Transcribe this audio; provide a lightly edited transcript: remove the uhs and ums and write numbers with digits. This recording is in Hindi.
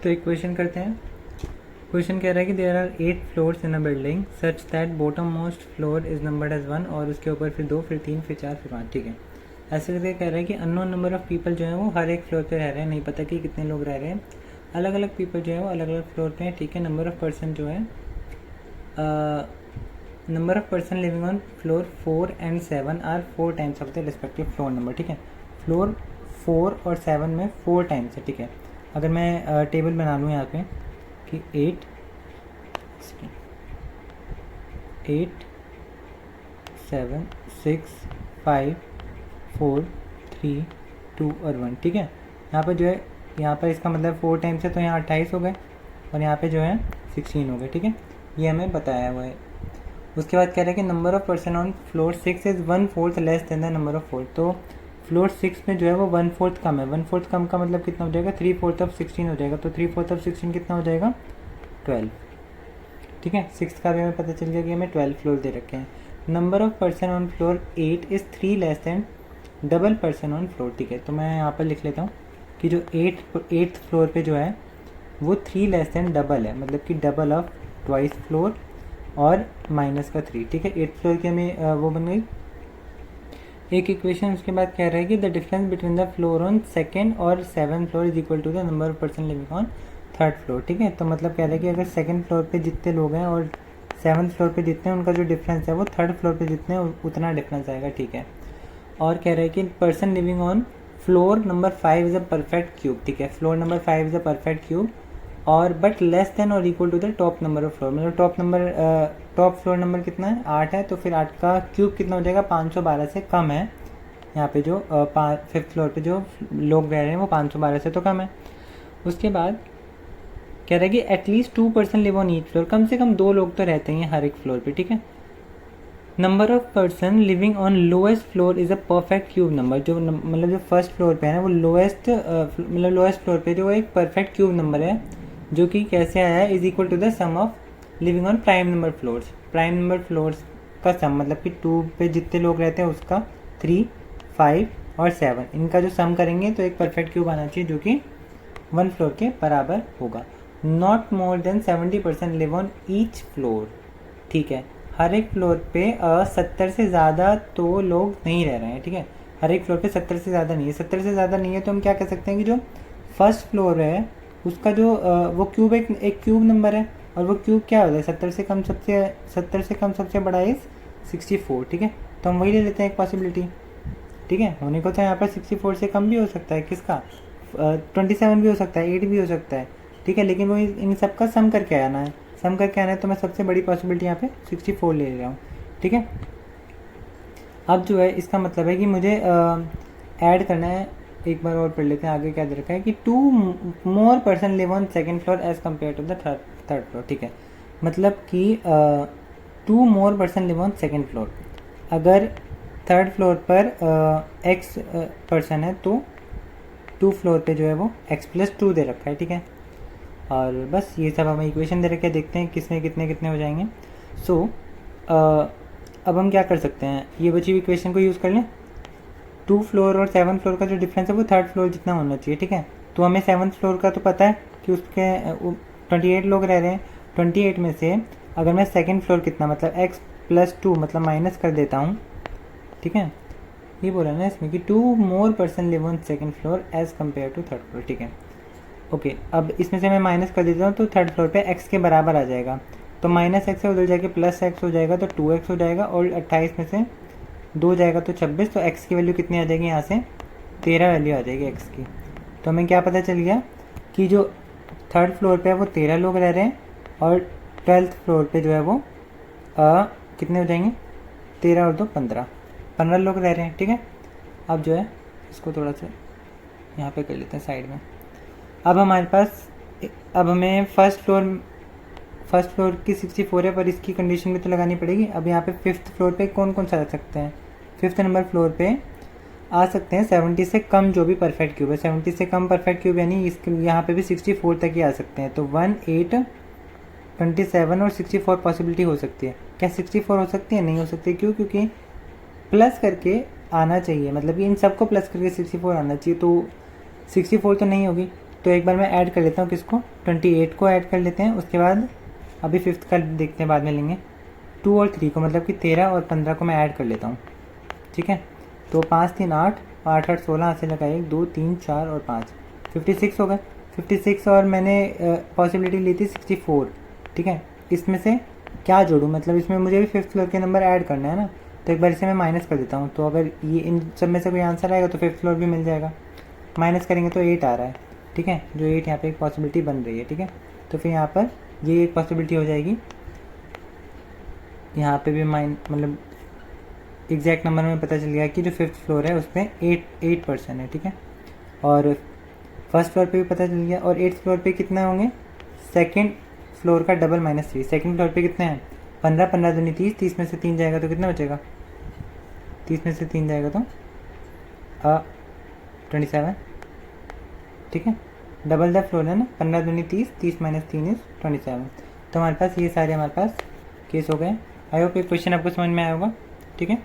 तो एक क्वेश्चन करते हैं। क्वेश्चन कह रहा है कि there are 8 floors in a building such that bottom most floor is numbered as 1 और उसके ऊपर फिर 2 फिर 3 फिर 4 फिर 5। ठीक है, ऐसे करके कह रहा है कि अननोन नंबर ऑफ पीपल जो है वो हर एक फ्लोर पे रह रहे हैं, नहीं पता कि कितने लोग रह रहे हैं। अलग अलग पीपल जो है वो अलग अलग फ्लोर पे हैं। ठीक है, नंबर ऑफ पर्सन जो है number of person living on floor 4 and 7 are 4 times of the respective floor number. ठीक है, फ्लोर 4 और 7 में 4 टाइम्स है। ठीक है, अगर मैं टेबल बना लूँ यहाँ पे कि 8 7 6 5 4 3 2 और 1। ठीक है, यहाँ पर जो है यहाँ पर इसका मतलब 4 टाइम्स है तो यहाँ 28 हो गए और यहाँ पे जो है 16 हो गए। ठीक है, ये हमें बताया हुआ है। उसके बाद कह रहा है कि number of person on floor 6 is 1/4 less than the number of 4। तो फ्लोर 6 में जो है वो 1/4 कम है। 1/4 कम का मतलब कितना हो जाएगा, 3/4 ऑफ 16 हो जाएगा। तो 3/4 ऑफ 16 कितना हो जाएगा, 12। ठीक है, 6 का भी हमें पता चल गया कि हमें 12 फ्लोर दे रखे हैं। Number of person on floor 8 is 3 less than double person on floor. ठीक है, तो मैं यहाँ पर लिख लेता हूँ कि जो 8th फ्लोर पे जो है वो 3 लेस देन डबल है, मतलब कि डबल ऑफ ट्वाइस फ्लोर और माइनस का 3। ठीक है, 8th फ्लोर की हमें वो बन गई एक इक्वेशन। उसके बाद कह रहा है कि the difference between the floor on second और 7th floor is equal to the number of person living on 3rd floor. ठीक है, तो मतलब कह रहा है कि अगर 2nd फ्लोर पे जितने लोग हैं और 7th फ्लोर पे जितने हैं उनका जो डिफरेंस है वो 3rd फ्लोर पे जितने हैं उतना डिफरेंस आएगा। ठीक है, और कह रहा है कि person living on floor number 5 is a perfect cube. ठीक है, floor number 5 is a perfect cube और बट लेस देन और equal to the top number of floor. मतलब टॉप फ्लोर नंबर कितना है, 8 है, तो फिर 8 का क्यूब कितना हो जाएगा, 512 से कम है। यहाँ पे जो 5th फ्लोर पे जो लोग रह रहे हैं वो 512 से तो कम है। उसके बाद कह रहा है कि at least 2 person live on each floor, कम से कम 2 लोग तो रहते हैं हर एक फ्लोर पे। ठीक है, number of person living on lowest floor is a perfect cube number. जो मतलब जो फर्स्ट फ्लोर पे है ना वो लोएस्ट मतलब लोएस्ट फ्लोर पे जो एक परफेक्ट क्यूब नंबर है, जो कि कैसे आया है, is equal to the sum of living on prime number floors. Prime number floors का सम मतलब कि 2 पे जितने लोग रहते हैं उसका 3 5 और 7 इनका जो सम करेंगे तो एक परफेक्ट क्यूब आना चाहिए जो कि 1 फ्लोर के बराबर होगा। Not more than 70% live on each floor. ठीक है, हर एक फ्लोर पे 70 से ज़्यादा तो लोग नहीं रह रहे हैं। ठीक है, हर एक फ्लोर पे 70 से ज़्यादा नहीं है। 70 से ज़्यादा नहीं है तो हम क्या कह सकते हैं कि जो फर्स्ट फ्लोर है उसका जो वो क्यूब एक क्यूब नंबर है और वो क्यूब क्या होता है, 70 से कम सबसे बड़ा इज 64। ठीक है, तो हम वही ले लेते हैं एक पॉसिबिलिटी। ठीक है, होने को तो यहाँ पर 64 से कम भी हो सकता है, किसका 27 भी हो सकता है, 8 भी हो सकता है। ठीक है, लेकिन वो इन सब का सम करके आना है। सम करके आना है तो मैं सबसे बड़ी पॉसिबिलिटी यहाँ पे 64 ले रहा हूँ। ठीक है, अब जो है इसका मतलब है कि मुझे ऐड करना है। एक बार और पढ़ लेते हैं आगे क्या दे रखा है कि 2 more person live on 2nd floor as compare to the 3rd floor. ठीक है, मतलब कि 2 more person live on 2nd floor. अगर 3rd फ्लोर पर x पर्सन है तो 2 फ्लोर पे जो है वो x+2 दे रखा है। ठीक है, और बस ये सब हमें इक्वेशन दे रखे हैं, देखते हैं किसमें कितने कितने हो जाएंगे। सो अब हम क्या कर सकते हैं, ये बची हुई इक्वेशन को यूज़ कर लें। 2 फ्लोर और 7th फ्लोर का जो डिफरेंस है वो 3rd फ्लोर जितना होना चाहिए। ठीक है, तो हमें 7th फ्लोर का तो पता है कि उसके 28 लोग रह रहे हैं। 28 में से अगर मैं 2nd फ्लोर कितना मतलब x+2 मतलब माइनस कर देता हूँ। ठीक है, ये बोला ना इसमें कि 2 more person live on 2nd floor as compare to 3rd floor. ठीक है, ओके, अब इसमें से मैं माइनस कर देता हूँ तो 3rd फ्लोर पे x के बराबर आ जाएगा। तो -x से उधर जाके +x हो जाएगा तो 2x हो जाएगा और 28 में से 2 जाएगा तो 26। तो x की वैल्यू कितनी आ जाएगी, यहाँ से 13 वैल्यू आ जाएगी x की। तो हमें क्या पता चल गया कि जो 3rd फ्लोर पे है वो 13 लोग रह रहे हैं और 12th फ्लोर पे जो है वो कितने हो जाएंगे, 13 और 2 15 लोग रह रहे हैं। ठीक है, अब जो है इसको थोड़ा सा यहाँ पे कर लेते हैं साइड में। अब हमारे पास अब हमें फर्स्ट फ्लोर की 64 है पर इसकी कंडीशन भी तो लगानी पड़ेगी। अब यहाँ पे 5th फ्लोर पे कौन कौन सा आ सकते हैं, 5th नंबर फ्लोर पे आ सकते हैं 70 से कम जो भी परफेक्ट क्यूब है। 70 से कम परफेक्ट क्यूब यानी इसके यहाँ पे भी 64 तक ही आ सकते हैं। तो 1 8 27 और 64 पॉसिबिलिटी हो सकती है। क्या 64 हो सकती है, नहीं हो सकती। क्यों, क्योंकि प्लस करके आना चाहिए, मतलब कि इन सबको प्लस करके 64 आना चाहिए। तो 64 तो नहीं होगी, तो एक बार मैं ऐड कर लेता हूँ किसको, 28 को ऐड कर लेते हैं, उसके बाद अभी 5th का देखते हैं, बाद में लेंगे। 2 और 3 को, मतलब कि 13 और 15 को मैं ऐड कर लेता हूँ, ठीक है। तो 5 3 8, 8 8 16, से लगा 1 2 3 4 और 5, 56 हो गए। 56 और मैंने पॉसिबिलिटी ली थी 64, ठीक है। इसमें से क्या जोड़ूँ, मतलब इसमें मुझे भी 5th फ्लोर के नंबर ऐड करना है ना, तो एक बार इसे मैं माइनस कर देता हूँ। तो अगर ये इन सब में से कोई आंसर आएगा तो 5th फ्लोर भी मिल जाएगा। माइनस करेंगे तो 8 आ रहा है, ठीक है, जो 8 यहाँ पे एक पॉसिबिलिटी बन रही है, ठीक है। तो फिर यहाँ पर ये एक पॉसिबिलिटी हो जाएगी, यहाँ पे भी मतलब एग्जैक्ट नंबर में पता चल गया कि जो 5th फ्लोर है उस पर 8% है, ठीक है। और फर्स्ट फ्लोर पे भी पता चल गया। और 8th फ्लोर पे कितना होंगे, सेकंड फ्लोर का डबल -3। सेकंड फ्लोर पे कितने हैं, 15, 15 दूनी 30, 30 में से 3 जाएगा तो कितना बचेगा, 30 में से 3 जाएगा तो 27, ठीक है। डबल द फ्लोर है ना, 15 दूनी 30, 30 - 3 इज 27। तो हमारे पास ये सारे हमारे पास केस हो गए। आई होप ये क्वेश्चन आपको समझ में आया होगा, ठीक है।